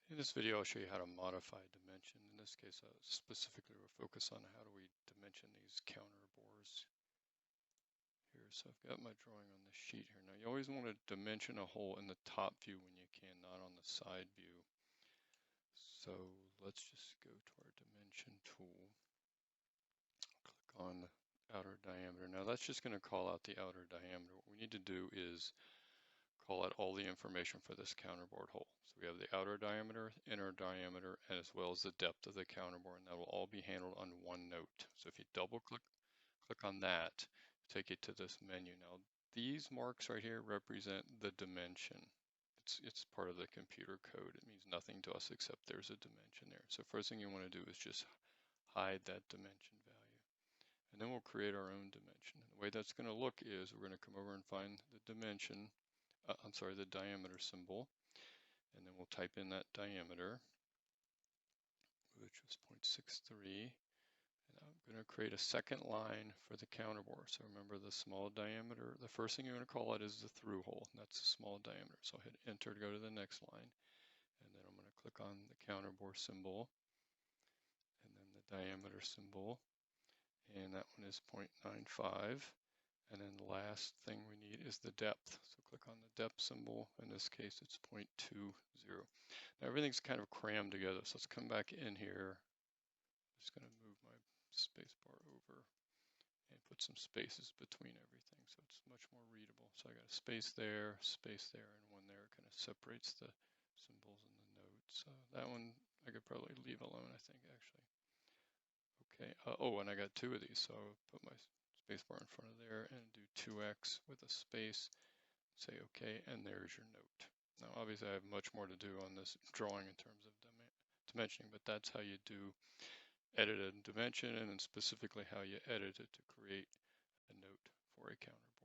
In this video, I'll show you how to modify dimension. In this case, specifically, we'll focus on how do we dimension these counterbores here. So I've got my drawing on the sheet here. Now, you always want to dimension a hole in the top view when you can, not on the side view. So let's just go to our dimension tool. Click on the outer diameter. Now, that's just going to call out the outer diameter. What we need to do is call out all the information for this counterbore hole. So we have the outer diameter, inner diameter, as well as the depth of the counterbore, and that will all be handled on one note. So if you double click on that, take it to this menu. Now these marks right here represent the dimension. It's part of the computer code. It means nothing to us except there's a dimension there. So first thing you want to do is just hide that dimension value. And then we'll create our own dimension. And the way that's going to look is we're going to come over and find the dimension, the diameter symbol, and then we'll type in that diameter, which was 0.63, and I'm going to create a second line for the counterbore. So remember the small diameter, the first thing you're going to call it is the through hole, and that's the small diameter. So I'll hit enter to go to the next line, and then I'm going to click on the counterbore symbol, and then the diameter symbol, and that one is 0.95. And then the last thing we need is the depth. So click on the depth symbol. In this case, it's 0.20. Now everything's kind of crammed together. So let's come back in here. I'm just going to move my space bar over and put some spaces between everything so it's much more readable. So I got a space there, and one there. It kind of separates the symbols and the notes. That one I could probably leave alone, I think, actually. Okay. Oh, and I got two of these. So I'll put my spacebar in front of there and do 2x with a space, say OK, and there's your note. Now obviously I have much more to do on this drawing in terms of dimensioning, but that's how you do edit a dimension, and then specifically how you edit it to create a note for a counterbore.